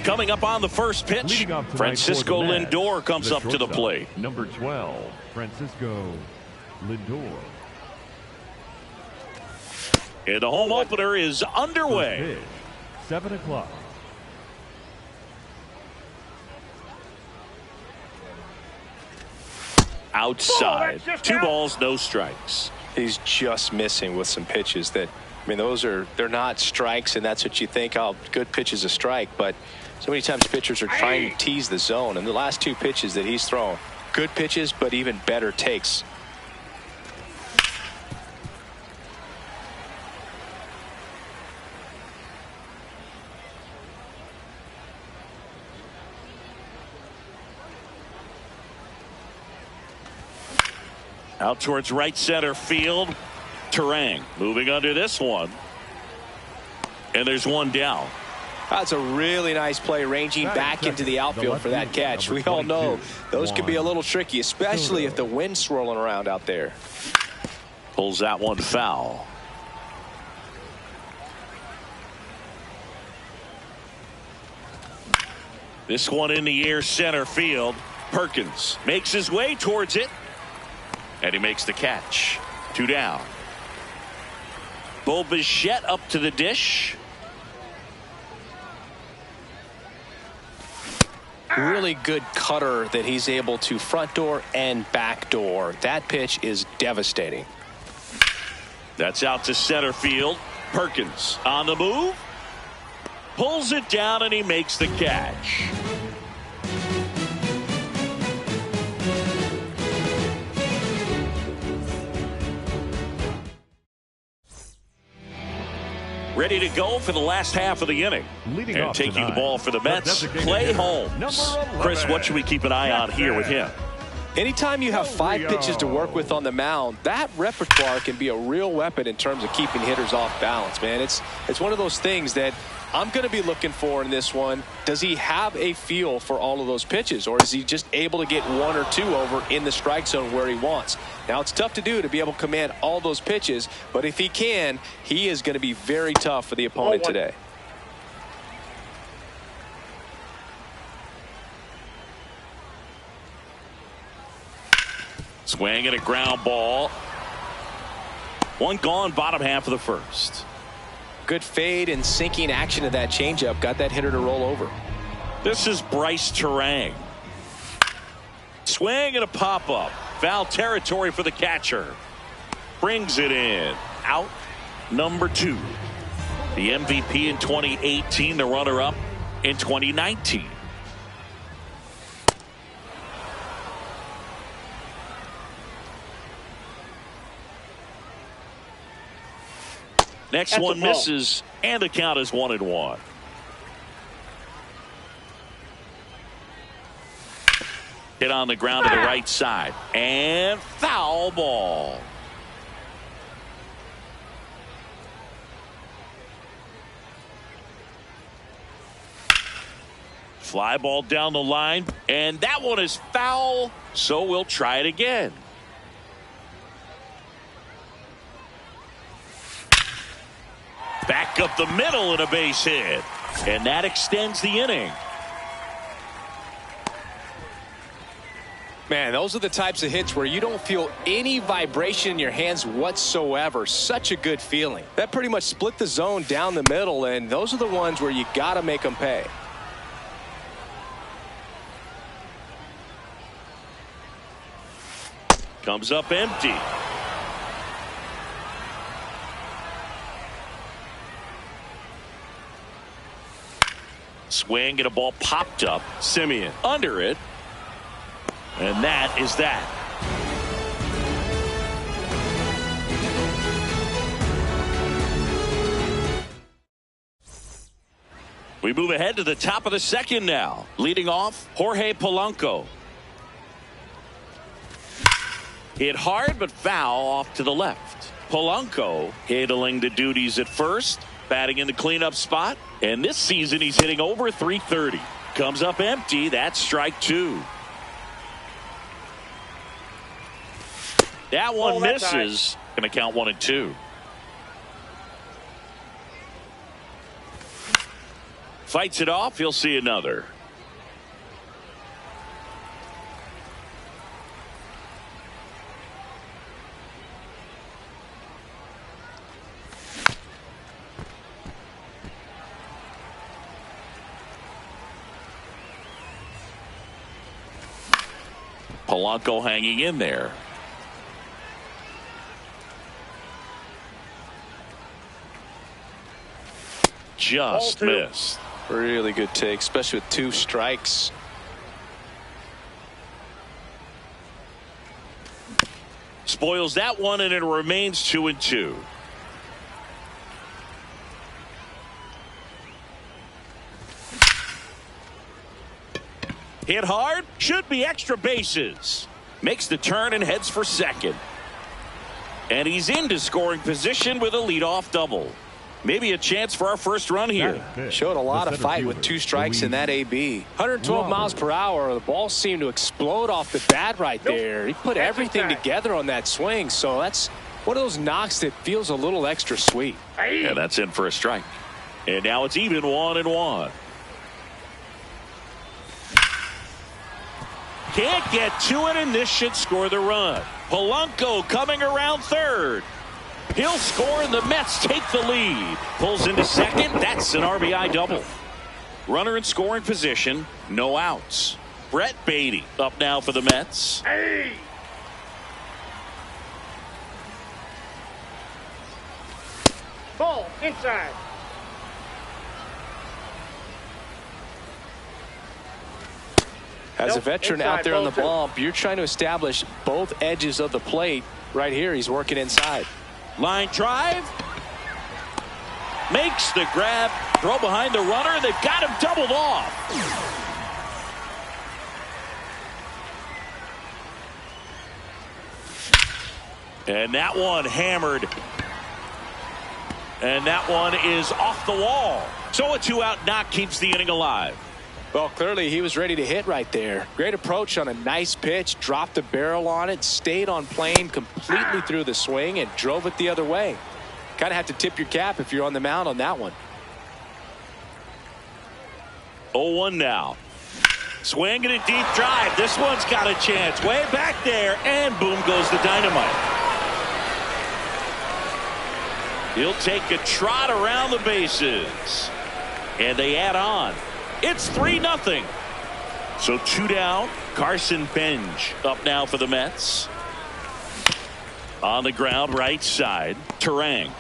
Coming up on the first pitch, Francisco Lindor comes up to the plate. Number 12, Francisco Lindor. And the home opener is underway. 7 o'clock. Outside. 2 balls, no strikes. He's just missing with some pitches that, I mean, they're not strikes, and that's what you think, oh, good pitch is a strike, but so many times pitchers are trying to tease the zone, and the last 2 pitches that he's thrown, good pitches, but even better takes. Out towards right center field. Terang moving under this one. And there's one down. That's a really nice play, ranging back into the outfield for that catch. We all know those can be a little tricky, especially if the wind's swirling around out there. Pulls that one foul. This one in the air, center field. Perkins makes his way towards it. And he makes the catch. 2 down. Bo Bichette up to the dish. Really good cutter that he's able to front door and back door. That pitch is devastating. That's out to center field. Perkins on the move. Pulls it down and he makes the catch. Ready to go for the last half of the inning. And taking the ball for the Mets, Clay Holmes. Chris, what should we keep an eye on here with him? Anytime you have 5 pitches to work with on the mound, that repertoire can be a real weapon in terms of keeping hitters off balance, man. It's one of those things that I'm going to be looking for in this one. Does he have a feel for all of those pitches, or is he just able to get 1 or 2 over in the strike zone where he wants? Now, it's tough to do to be able to command all those pitches, but if he can, he is going to be very tough for the opponent today. Swing and a ground ball. 1 gone, bottom half of the first. Good fade and sinking action of that changeup got that hitter to roll over. This is Bryce Terang. Swing and a pop-up. Foul territory for the catcher. Brings it in. Out number 2. The MVP in 2018, the runner-up in 2019. Next one misses, and the count is 1-1. Hit on the ground to the right side, and foul ball. Fly ball down the line, and that one is foul, so we'll try it again. Back up the middle and a base hit. And that extends the inning. Man, those are the types of hits where you don't feel any vibration in your hands whatsoever. Such a good feeling. That pretty much split the zone down the middle, and those are the ones where you got to make them pay. Comes up empty. Swing and a ball popped up. Simeon under it. And that is that. We move ahead to the top of the second now. Leading off, Jorge Polanco. Hit hard, but foul off to the left. Polanco handling the duties at first, batting in the cleanup spot. And this season, he's hitting over .330. Comes up empty. That's strike two. That one misses. Going to count 1-2. Fights it off. He'll see another. Polanco hanging in there. Just missed. Really good take, especially with 2 strikes. Spoils that one, and it remains 2-2. Hit hard, should be extra bases. Makes the turn and heads for second. And he's into scoring position with a leadoff double. Maybe a chance for our first run here. Showed a lot of fight with 2 strikes in that AB. 112 miles per hour. The ball seemed to explode off the bat right there. He put everything together on that swing. So that's one of those knocks that feels a little extra sweet. Yeah, that's in for a strike. And now it's even 1-1. Can't get to it, and this should score the run. Polanco coming around third. He'll score, and the Mets take the lead. Pulls into second. That's an RBI double. Runner in scoring position. No outs. Brett Beatty up now for the Mets. Hey! Ball inside. As a veteran out there on the bump, you're trying to establish both edges of the plate. Right here, he's working inside. Line drive. Makes the grab. Throw behind the runner. They've got him doubled off. And that one hammered. And that one is off the wall. So a 2-out knock keeps the inning alive. Well, clearly he was ready to hit right there. Great approach on a nice pitch. Dropped a barrel on it. Stayed on plane completely through the swing and drove it the other way. Kind of have to tip your cap if you're on the mound on that one. 0-1 now. Swing and a deep drive. This one's got a chance. Way back there. And boom goes the dynamite. He'll take a trot around the bases. And they add on. It's 3-0. So 2 down. Carson Benj up now for the Mets. On the ground, right side. Terang.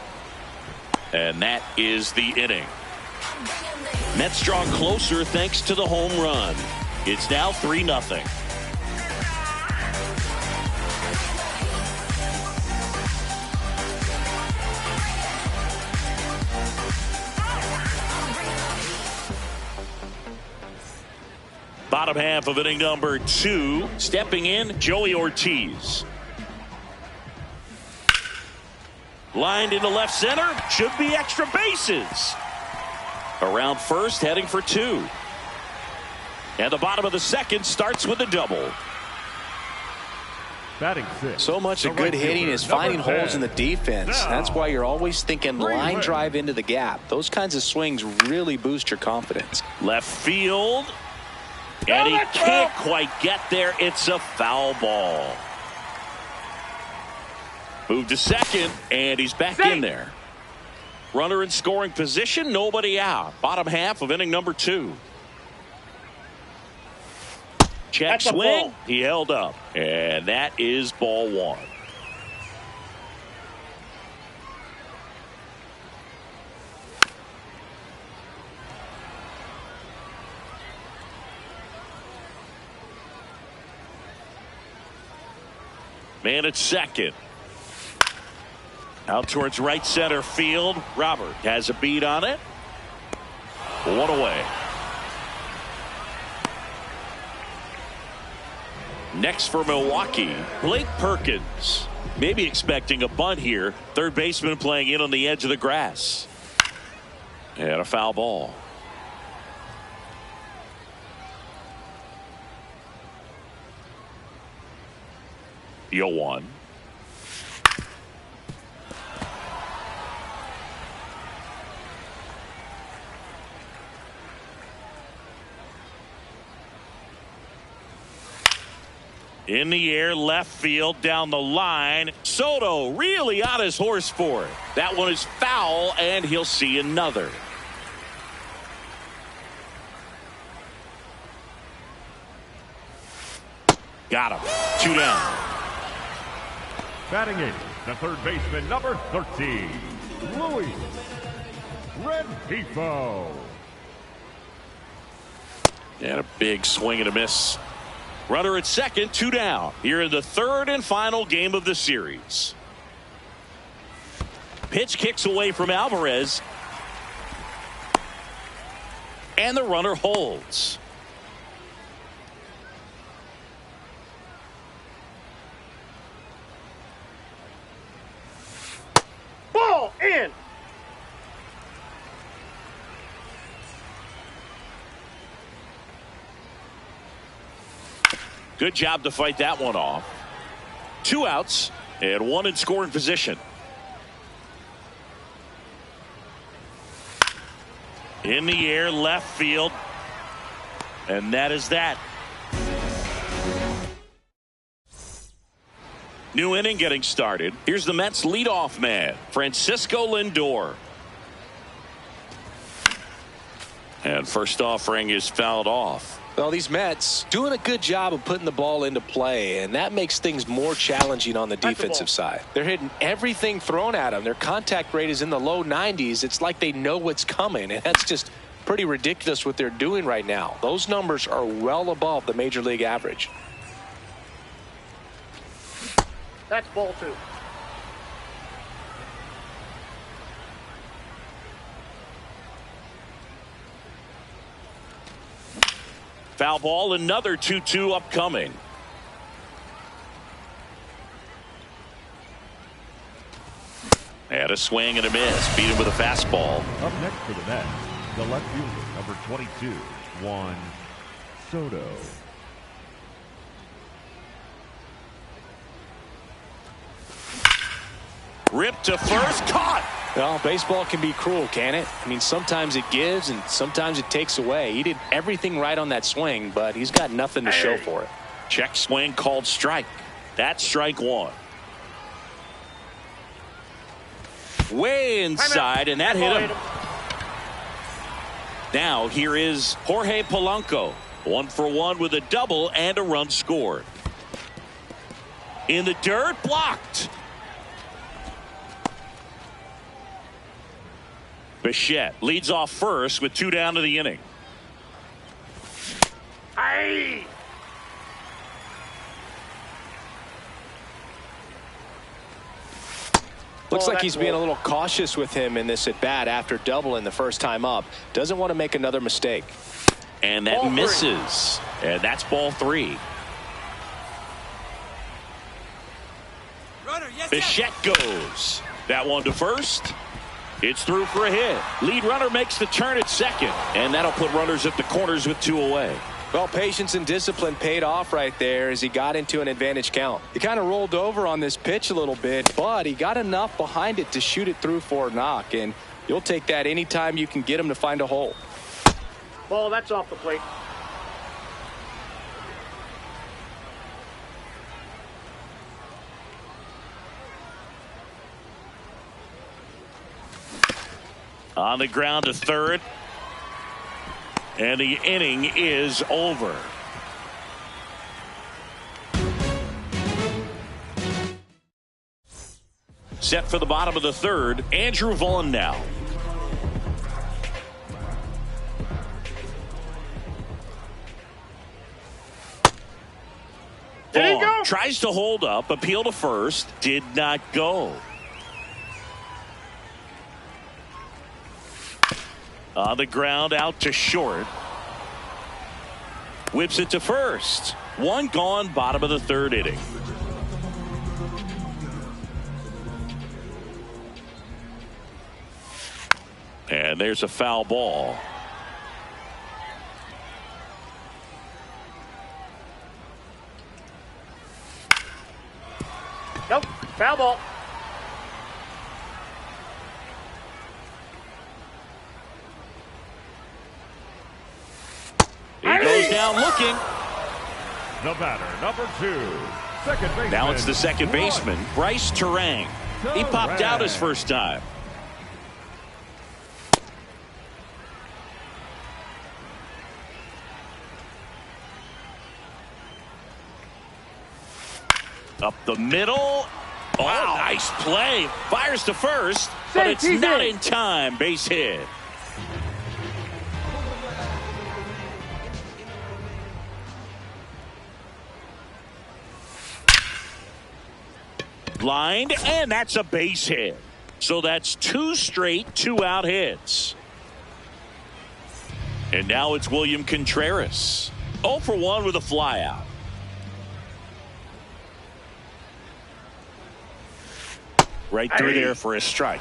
And that is the inning. Mets draw closer thanks to the home run. It's now 3-0. Bottom half of inning number 2. Stepping in, Joey Ortiz. Lined into left center. Should be extra bases. Around first, heading for 2. And the bottom of the second starts with a double. Batting 6. So much of good hitting is finding holes in the defense. That's why you're always thinking line drive into the gap. Those kinds of swings really boost your confidence. Left field. And he can't quite get there. It's a foul ball. Move to second, and he's back in there. Runner in scoring position, nobody out. Bottom half of inning number 2. Check swing. He held up. And that is ball 1. Man at second. Out towards right center field. Robert has a beat on it. One away. Next for Milwaukee, Blake Perkins. Maybe expecting a bunt here. Third baseman playing in on the edge of the grass. And a foul ball. Yo one. In the air, left field, down the line. Soto really on his horse for it. That one is foul, and he'll see another. Got him. 2 down. Batting in, the third baseman, number 13, Luis Rengifo. And a big swing and a miss. Runner at second, 2 down. Here in the third and final game of the series. Pitch kicks away from Alvarez. And the runner holds. Ball in. Good job to fight that one off. 2 outs and 1 in scoring position. In the air, left field. And that is that. New inning getting started. Here's the Mets leadoff man, Francisco Lindor. And first offering is fouled off. Well, these Mets doing a good job of putting the ball into play, and that makes things more challenging on the defensive side. They're hitting everything thrown at them. Their contact rate is in the low 90s. It's like they know what's coming, and that's just pretty ridiculous what they're doing right now. Those numbers are well above the major league average. That's ball 2. Foul ball, another 2-2 upcoming. And a swing and a miss. Beat him with a fastball. Up next for the Mets, the left fielder, number 22, Juan Soto. Ripped to first, caught. Well, baseball can be cruel, can it? I mean, sometimes it gives and sometimes it takes away. He did everything right on that swing, but he's got nothing to show for it. Check swing called strike. That's strike 1. Way inside, and that hit him. Now here is Jorge Polanco. 1 for 1 with a double and a run scored. In the dirt, blocked. Bichette leads off first with 2 down to the inning. Aye. Looks like he's being a little cautious with him in this at bat after doubling the first time up. Doesn't want to make another mistake. And that misses. And that's ball 3. Bichette goes. That one to first. It's through for a hit. Lead runner makes the turn at second. And that'll put runners at the corners with 2 away. Well, patience and discipline paid off right there as he got into an advantage count. He kind of rolled over on this pitch a little bit, but he got enough behind it to shoot it through for a knock. And you'll take that anytime you can get him to find a hole. Ball, that's off the plate. On the ground to third. And the inning is over. Set for the bottom of the third, Andrew Vaughn now. Did he go? Vaughn tries to hold up, appeal to first, did not go. On the ground, out to short. Whips it to first. One gone, bottom of the third inning. And there's a foul ball. Nope, foul ball. He goes down looking. The batter, number 2, second baseman. Now it's the second baseman, Bryce Terang. He popped out his first time. Up the middle. Oh, wow. Nice play. Fires to first, but it's not in time. Base hit. Blind, and that's a base hit. So that's 2 straight 2-out hits. And now it's William Contreras. 0 for 1 with a flyout. Right through there for a strike.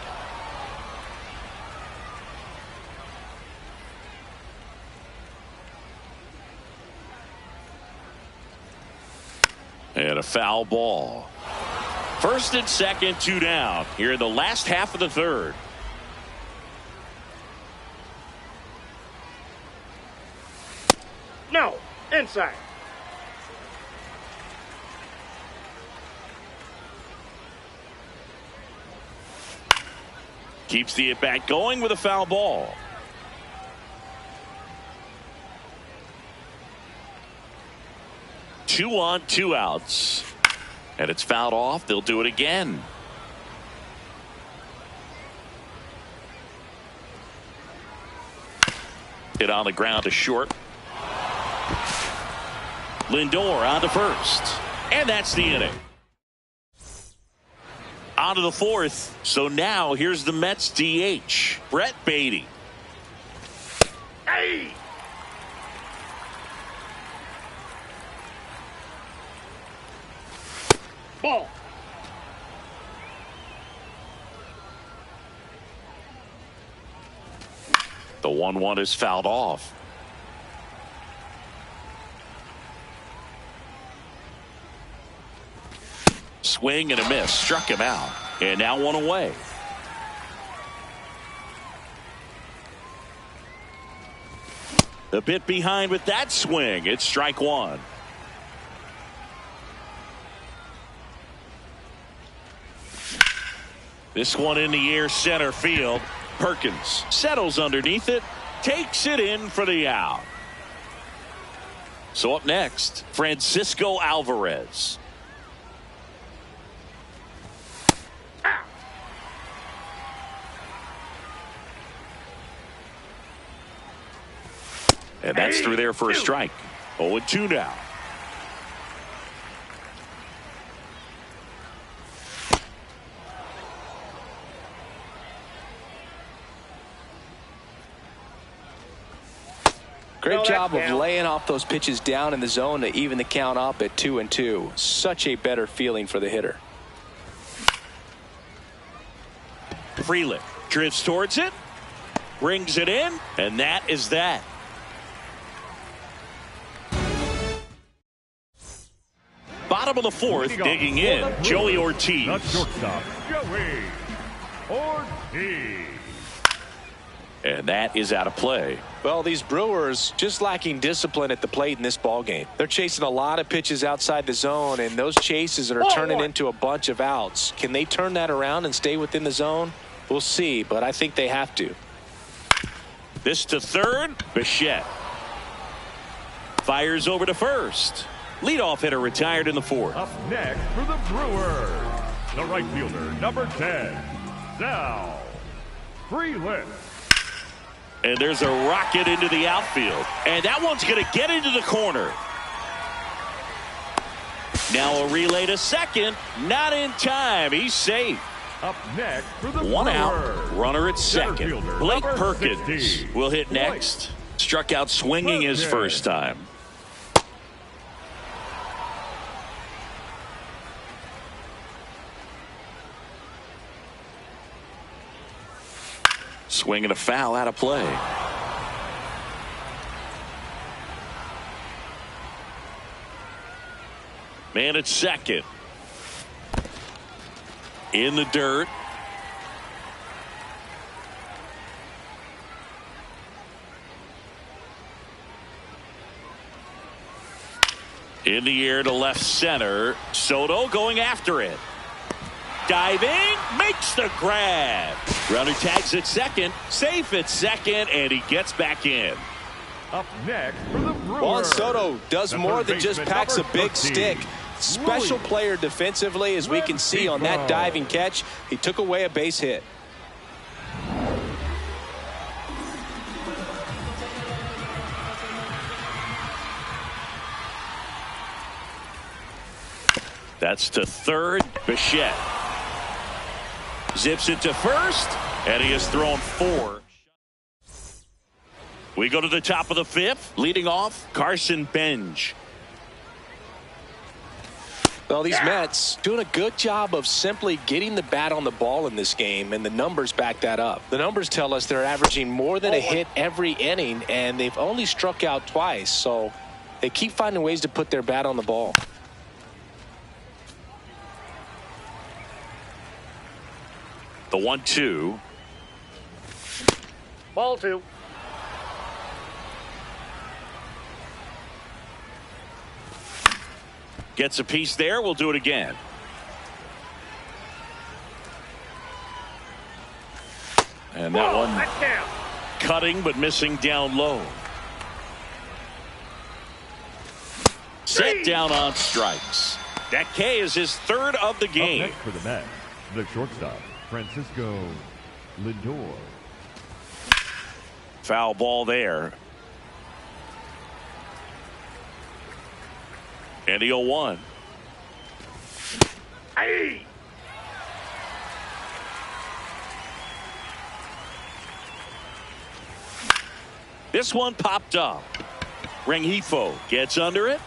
And a foul ball. First and second, 2 down here in the last half of the third. No, inside. Keeps the at-bat going with a foul ball. Two on, 2 outs. And it's fouled off. They'll do it again. Hit on the ground to short. Lindor on to first. And that's the inning. On to the 4th. So now here's the Mets DH, Brett Beatty. Hey! Ball. The 1-1 is fouled off. Swing and a miss. Struck him out. And now 1 away. A bit behind with that swing. It's strike 1. This one in the air, center field. Perkins settles underneath it, takes it in for the out. So up next, Francisco Alvarez. And that's through there for a strike. 0-2 now. Great job of laying off those pitches down in the zone to even the count up at 2-2. Such a better feeling for the hitter. Frelick drifts towards it, brings it in, and that is that. Bottom of the 4th, digging in, Joey Ortiz. The shortstop, Joey Ortiz. And that is out of play. Well, these Brewers just lacking discipline at the plate in this ballgame. They're chasing a lot of pitches outside the zone, and those chases are turning into a bunch of outs. Can they turn that around and stay within the zone? We'll see, but I think they have to. This to third, Bichette. Fires over to first. Leadoff hitter retired in the 4th. Up next for the Brewers, the right fielder, number 10, Sal Frelick. And there's a rocket into the outfield. And that one's going to get into the corner. Now a relay to second. Not in time. He's safe. Up next for the One out, Brewers, runner at center second. fielder, Blake number Perkins 60, will hit next. Struck out swinging his first time. Swinging a foul out of play. Man at second. In the dirt. In the air to left center. Soto going after it. Diving, makes the grab. Runner tags at second, safe at second, and he gets back in. Up next for the Brewers, Juan Soto does the more third than just baseman, packs a number big 13, stick. Special player defensively, as we can see on that diving catch. He took away a base hit. That's to third. Bichette zips it to first, and he has thrown 4. We go to the top of the 5th. Leading off, Carson Benj. Well, these Mets doing a good job of simply getting the bat on the ball in this game, and the numbers back that up. The numbers tell us they're averaging more than a hit every inning, and they've only struck out twice, so they keep finding ways to put their bat on the ball. The 1-2. Ball 2. Gets a piece there. We'll do it again. And that one That's down. cutting but missing down low. Set down on strikes. That K is his 3rd of the Up game. next for the Mets, the shortstop, Francisco Lindor. Foul ball there. And the 0-1. Hey. This one popped up. Rengifo gets under it.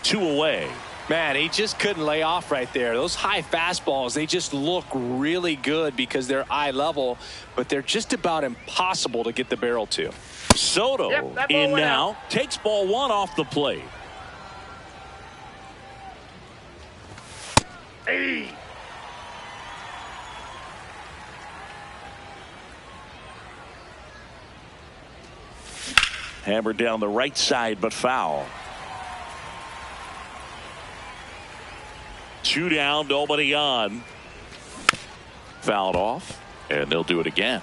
2 away. Man, he just couldn't lay off right there. Those high fastballs, they just look really good because they're eye level, but they're just about impossible to get the barrel to. Soto Yep, that ball in went now. out. Takes ball 1 off the plate. Hey. Hammered down the right side, but foul. 2 down, nobody on. Fouled off, and they'll do it again.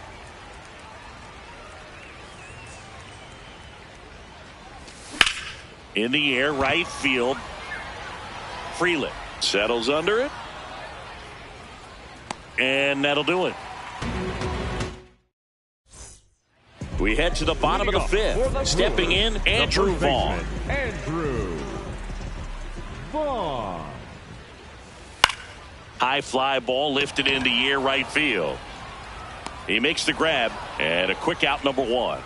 In the air, right field. Freeland settles under it. And that'll do it. We head to the bottom of the 5th. Stepping in, Andrew Vaughn. Andrew Vaughn. High fly ball lifted in the air, right field. He makes the grab, and a quick out, number 1.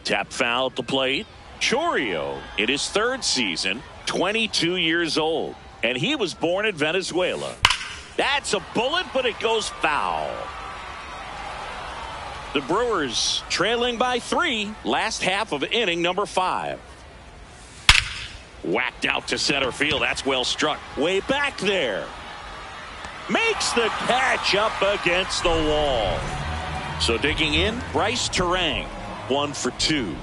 Tap foul at the plate. Chourio in his 3rd season, 22 years old, and he was born in Venezuela. That's a bullet, but it goes foul. The Brewers trailing by 3, last half of inning number 5. Whacked out to center field. That's well struck. Way back there. Makes the catch up against the wall. So digging in, Bryce Terang, 1 for 2.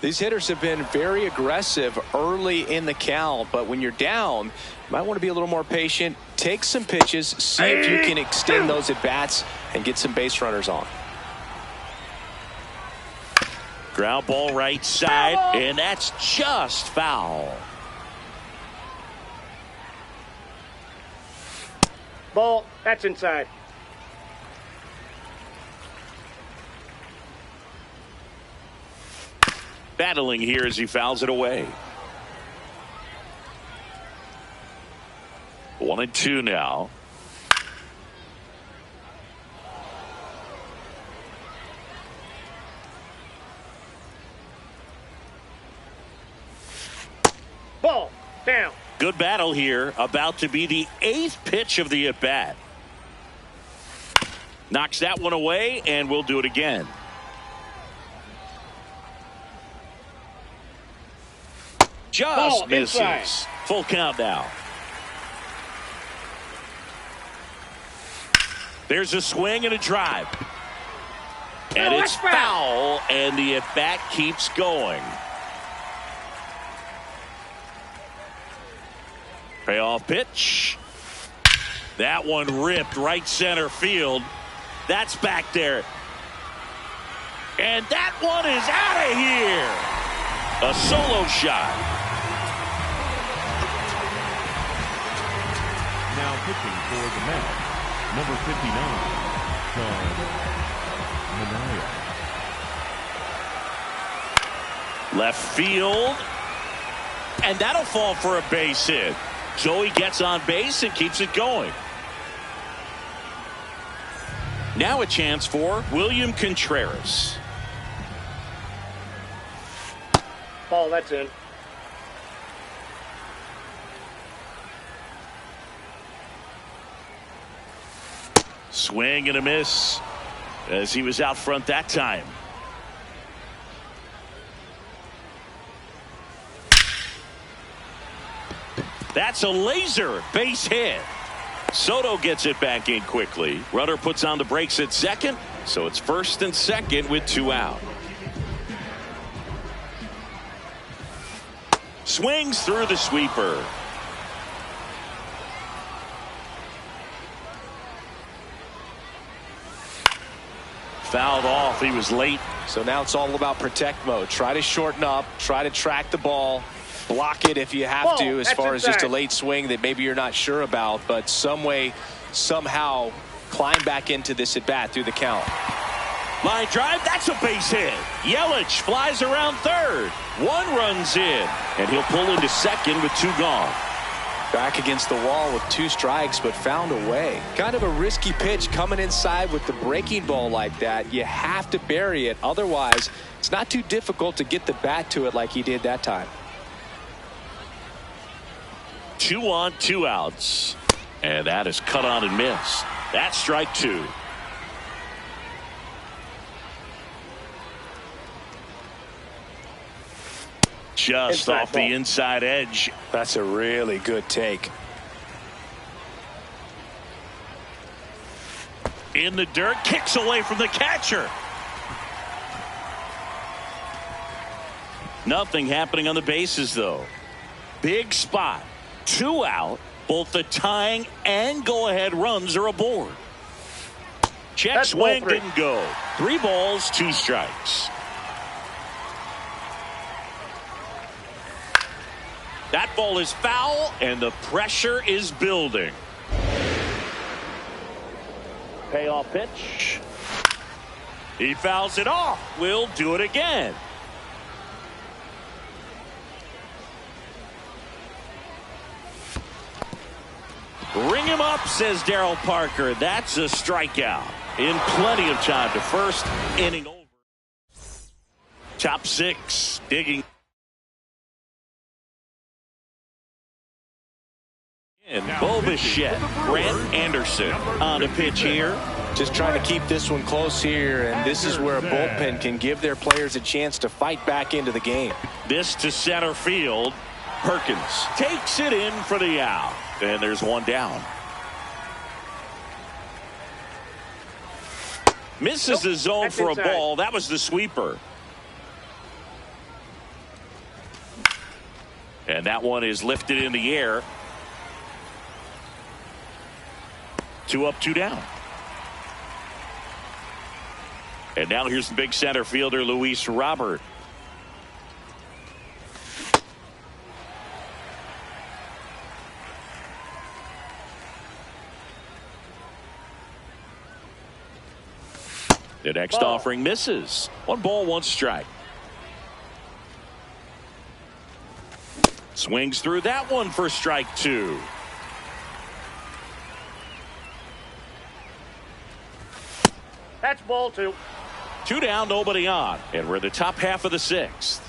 These hitters have been very aggressive early in the count, but when you're down, you might want to be a little more patient. Take some pitches, see if you can extend those at bats and get some base runners on. Ground ball right side, and that's just foul. Ball. That's inside. battling here as he fouls it away. 1-2 now. Ball down. Good battle here. About to be the 8th pitch of the at-bat. Knocks that one away, and we'll do it again. Just Ball misses. inside. Full count now. There's a swing and a drive. And it's foul, and the at-bat keeps going. Payoff pitch. That one ripped right center field. That's back there. And that one is out of here. A solo shot. Now pitching for the Mets, number 59, Sean Manaea. Left field. And that'll fall for a base hit. So he gets on base and keeps it going. Now a chance for William Contreras. Ball, that's in. Swing and a miss as he was out front that time. That's a laser base hit. Soto gets it back in quickly. Runner puts on the brakes at second, so it's first and second with 2 out. Swings through the sweeper. Fouled off. He was late. So now it's all about protect mode. Try to shorten up. Try to track the ball. Block it if you have to, as far as just a late swing that maybe you're not sure about, but some way, somehow climb back into this at bat through the count. Line drive, that's a base hit. Yelich flies around third. 1 runs in, and he'll pull into second with 2 gone. Back against the wall with 2 strikes, but found a way. Kind of a risky pitch coming inside with the breaking ball like that. You have to bury it. Otherwise, it's not too difficult to get the bat to it like he did that time. 2 on, 2 outs. And that is cut on and missed. That's strike 2. Just Inside off ball. the inside edge. That's a really good take. In the dirt, kicks away from the catcher. Nothing happening on the bases, though. Big spot. 2 out. Both the tying and go-ahead runs are aboard. Check That's swing ball 3. didn't go. 3 balls, 2 strikes. That ball is foul, and the pressure is building. Payoff pitch. He fouls it off. We'll do it again. Ring him up, says Darryl Parker. That's a strikeout. In plenty of time to first, inning over. Top 6, digging. And Bo Bichette, Grant Anderson on a pitch here. Just trying to keep this one close here, and this is where a bullpen can give their players a chance to fight back into the game. This to center field. Perkins takes it in for the out. And there's 1 down. Misses the zone That's for inside. a ball. That was the sweeper. And that one is lifted in the air. 2 up, 2 down. And now here's the big center fielder, Luis Robert. The next offering misses. 1 ball, 1 strike. Swings through that one for strike 2. That's ball 2. 2 down, nobody on. And we're in the top half of the 6th.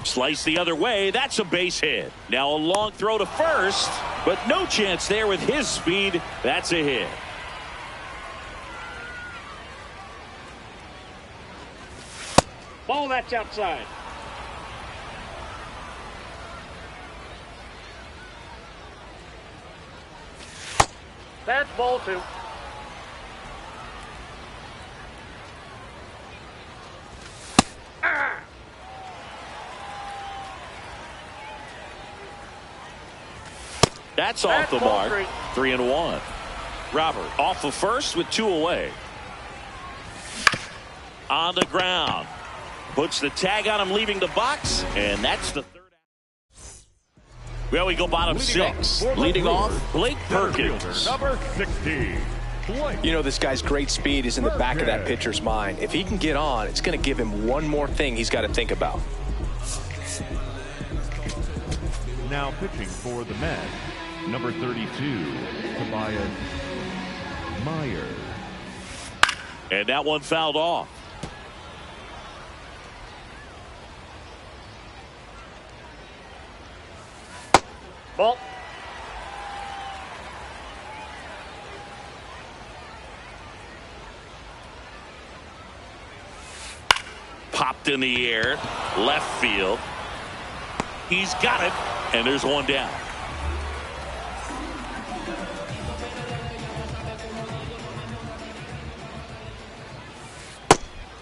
Slice the other way. That's a base hit. Now a long throw to first, but no chance there with his speed. That's a hit. Ball, that's outside. That's ball 2. That's off the ball mark. 3. 3-1. Robert off of first with 2 away. On the ground. Puts the tag on him leaving the box, and that's the 3rd. Well, we go bottom 6. Leading off, Blake Perkins. Number 60. You know, this guy's great speed is in the back of that pitcher's mind. If he can get on, it's going to give him one more thing he's got to think about. Now pitching for the Mets, number 32, Tobias Meyer. And that one fouled off. Ball. Popped in the air. Left field. He's got it. And there's one down.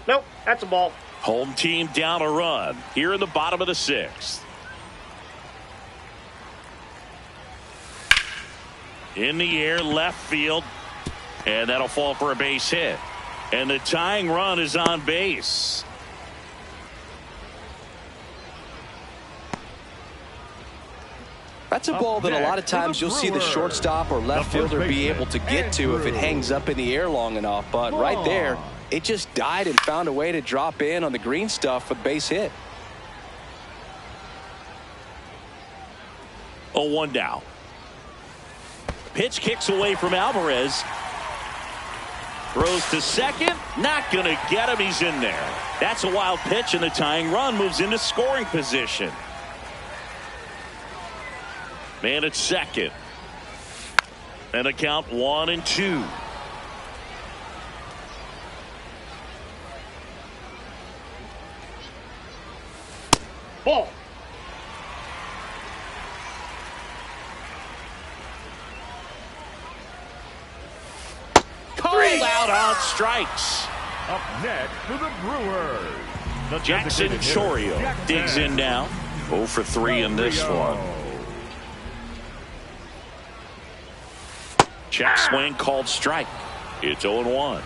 Nope, that's a ball. Home team down a run here in the bottom of the 6th. In the air, left field, and that'll fall for a base hit. And the tying run is on base. That's a ball that a lot of times you'll see the shortstop or left fielder be able to get to if it hangs up in the air long enough. But right there, it just died and found a way to drop in on the green stuff with base hit. 0-1 now. Pitch kicks away from Alvarez. Throws to second. Not going to get him. He's in there. That's a wild pitch, and the tying run moves into scoring position. Man at second. And a count 1-2. Ball. Called out on strikes. Up next for the Brewers, the Jackson designated hitter, Chorio Jackson digs in now. 0 for 3 in this one. Check swing called strike. It's 0-1.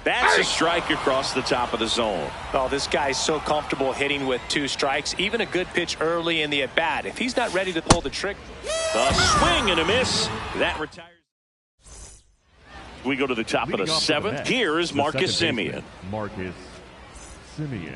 That's a strike across the top of the zone. Oh, this guy's so comfortable hitting with 2 strikes. Even a good pitch early in the at-bat. If he's not ready to pull the trick. A swing and a miss. That retires. We go to the top of the 7th. Here is Marcus Semien. Marcus Semien.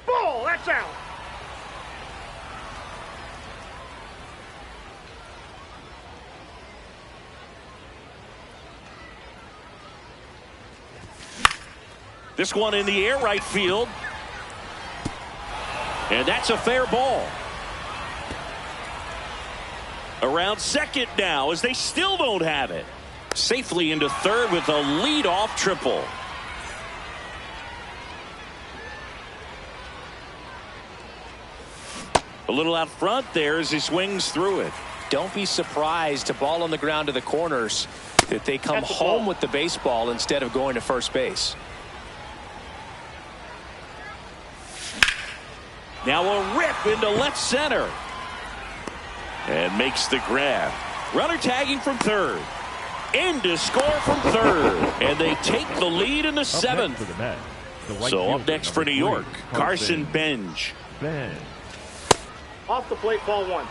Ball, that's out. This one in the air, right field. And that's a fair ball. Around second now as they still don't have it. Safely into third with a leadoff triple. A little out front there as he swings through it. Don't be surprised to ball on the ground to the corners that they come home with the baseball instead of going to first base. Now a rip into left center. And makes the grab. Runner tagging from third. In to score from third. And they take the lead in the seventh. So up next for New York, Carson Benj. Off the plate, ball 1.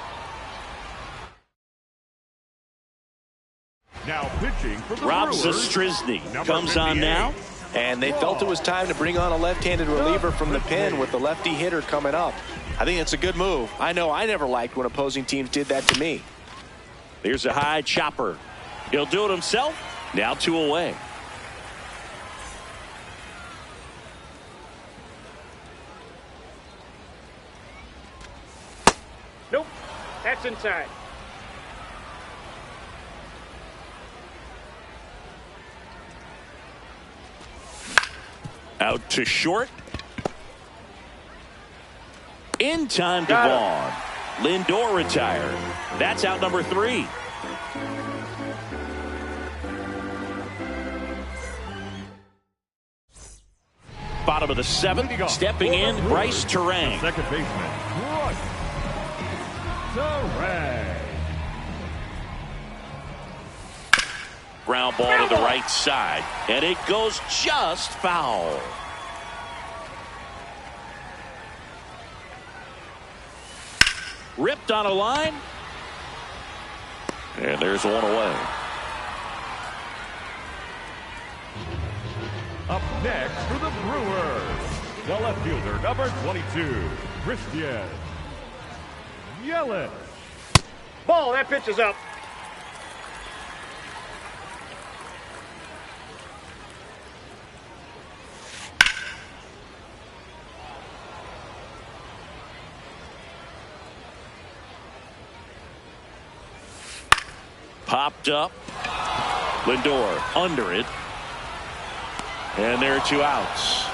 Now pitching for the Rob Brewers, Zastryzny number comes on 58. now. And they felt it was time to bring on a left-handed reliever from the pen with the lefty hitter coming up. I think it's a good move. I know I never liked when opposing teams did that to me. Here's a high chopper. He'll do it himself. Now 2 away. Nope. That's inside. Out to short. In time to Got Vaughn. Lindor retired. That's out number 3. Bottom of the 7th. Stepping in, Bryce Terang. Second baseman, Bryce Terang. Ground ball to the right side. And it goes just foul. Ripped on a line. And there's 1 away. Up next for the Brewers, the left fielder, number 22, Christian Yelich. Ball, that pitch is up. Popped up. Lindor under it. And there are 2 outs.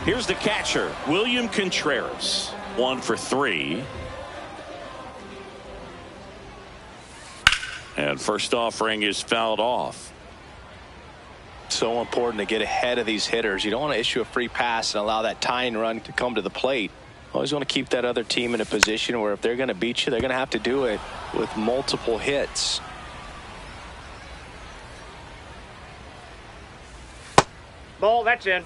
Here's the catcher, William Contreras. 1 for 3. And first offering is fouled off. So important to get ahead of these hitters. You don't want to issue a free pass and allow that tying run to come to the plate. Always want to keep that other team in a position where if they're going to beat you, they're going to have to do it with multiple hits. Ball, that's in.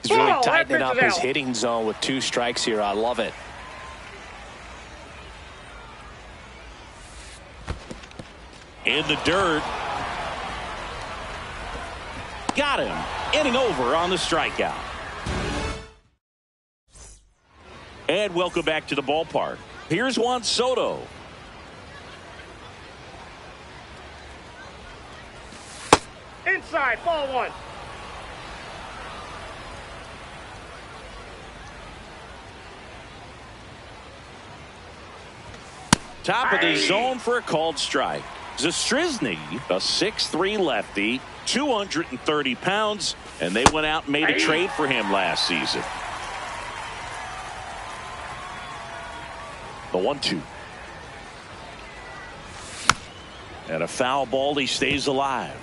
He's really Ball, that tightening pitch up is his out. hitting zone with 2 strikes here. I love it. In the dirt. Got him. Inning over on the strikeout. And welcome back to the ballpark. Here's Juan Soto. Inside, ball 1. Top of the zone for a called strike. Zastryzny, a 6'3 lefty, 230 pounds, and they went out and made a trade for him last season. The 1-2. And a foul ball, he stays alive.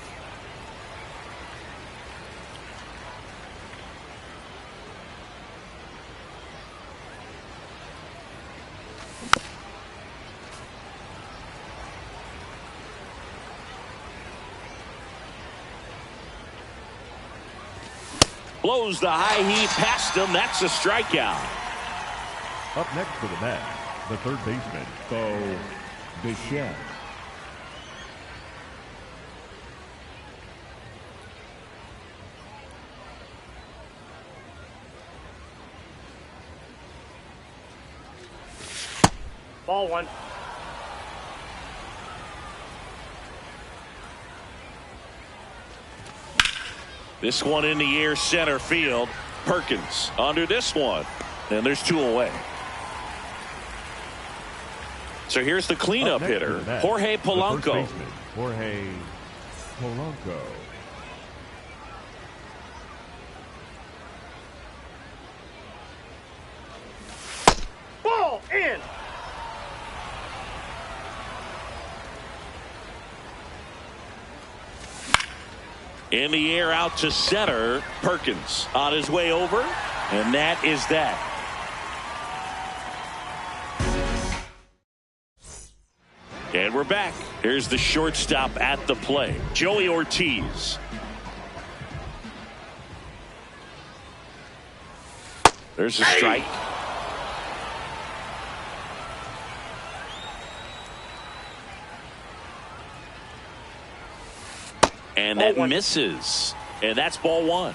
Blows the high heat past him. That's a strikeout. Up next for the Mets, the third baseman, Bo Bichette. Ball 1. This one in the air, center field. Perkins under this one. And there's 2 away. So here's the cleanup hitter, Jorge Polanco. Jorge Polanco. Ball in. In the air out to center. Perkins on his way over. And that is that. And we're back. Here's the shortstop at the plate, Joey Ortiz. There's a strike. And that misses. And that's ball one.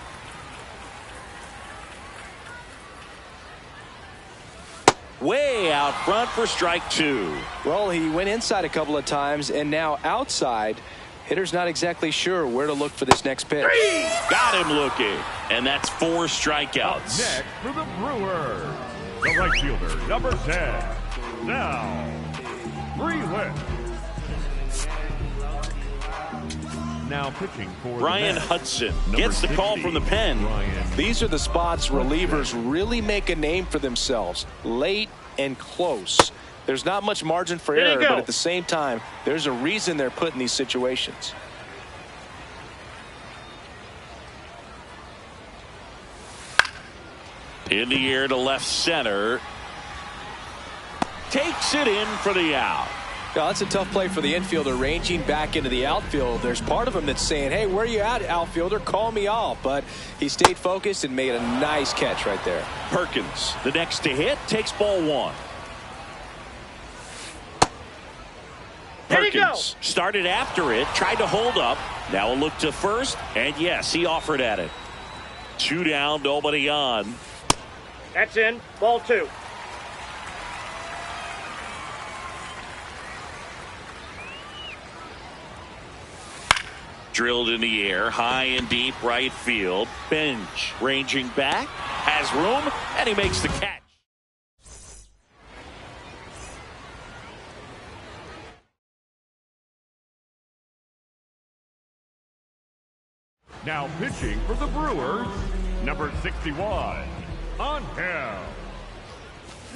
Way out front for strike two. Well, he went inside a couple of times, and now outside. Hitter's not exactly sure where to look for this next pitch. Got him looking. And that's 4 strikeouts. Next for the Brewers, the right fielder, number 10. Now, Freeland. Now pitching for Brian Hudson gets the call from the pen. These are the spots relievers really make a name for themselves. Late and close. There's not much margin for error, but at the same time, there's a reason they're put in these situations. In the air to left center. Takes it in for the out. Now, that's a tough play for the infielder, ranging back into the outfield. There's part of him that's saying, hey, where you at, outfielder? Call me off. But he stayed focused and made a nice catch right there. Perkins, the next to hit, takes ball one. Perkins started after it, tried to hold up. Now a look to first, and yes, he offered at it. 2 down, nobody on. That's in. Ball 2. Drilled in the air, high and deep right field. Bench ranging back, has room, and he makes the catch. Now pitching for the Brewers, number 61, Angel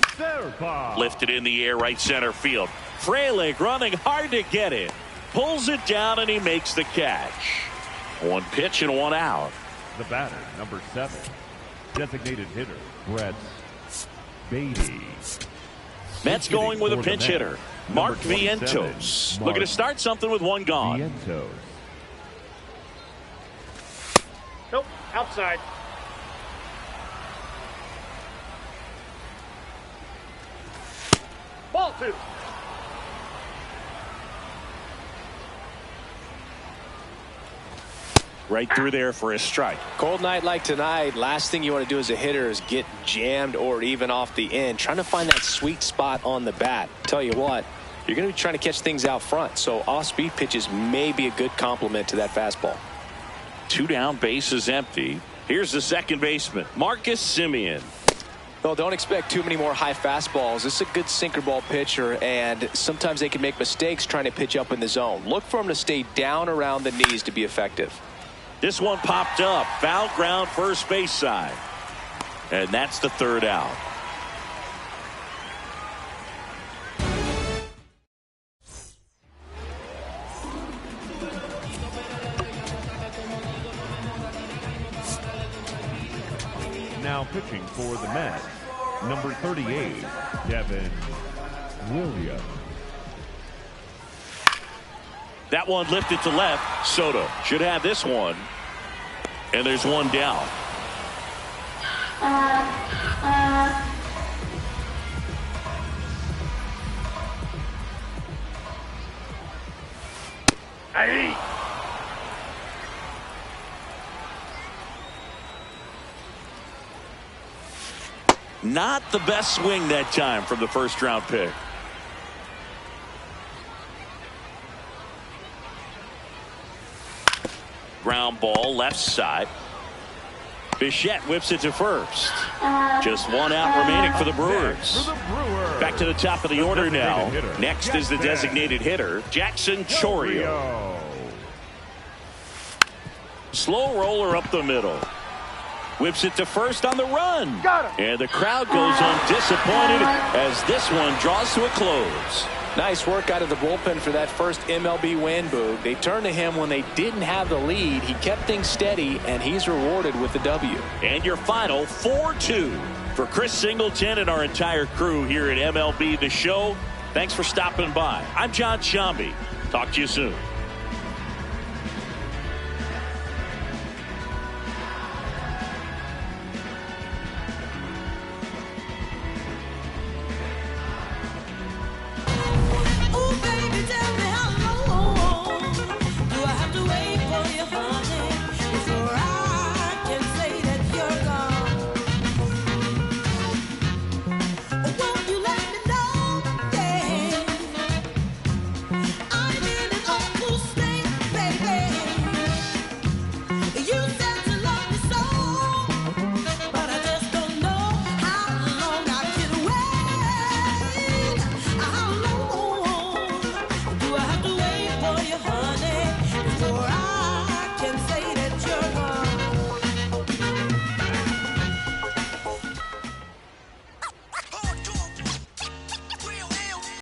Serpa. Lifted in the air, right center field. Frelick running hard to get it. Pulls it down, and he makes the catch. 1 pitch and 1 out. The batter, number 7, designated hitter, Brett Beatty. Mets going with a pinch hitter, Mark Vientos. Looking to start something with 1 gone. Vientos. Nope. Outside. Ball 2. Right through there for a strike. Cold night like tonight, last thing you want to do as a hitter is get jammed or even off the end. Trying to find that sweet spot on the bat. Tell you what, you're going to be trying to catch things out front. So off-speed pitches may be a good complement to that fastball. 2 down, base is empty. Here's the second baseman, Marcus Semien. Well, don't expect too many more high fastballs. This is a good sinker ball pitcher, and sometimes they can make mistakes trying to pitch up in the zone. Look for him to stay down around the knees to be effective. This one popped up, foul ground, first base side. And that's the 3rd out. Now pitching for the Mets, number 38, Devin Williams. That one lifted to left. Soto should have this one. And there's 1 down. Aye. Not the best swing that time from the first round pick. Ground ball left side. Bichette whips it to first. Just 1 out remaining for the Brewers. Back to the top of the order now. Next is the designated hitter, Jackson Chourio. Slow roller up the middle. Whips it to first on the run. Got him. And the crowd goes on disappointed as this one draws to a close. Nice work out of the bullpen for that first MLB win, Boog. They turned to him when they didn't have the lead. He kept things steady, and he's rewarded with the W. And your final 4-2 for Chris Singleton and our entire crew here at MLB The Show. Thanks for stopping by. I'm John Shambi. Talk to you soon.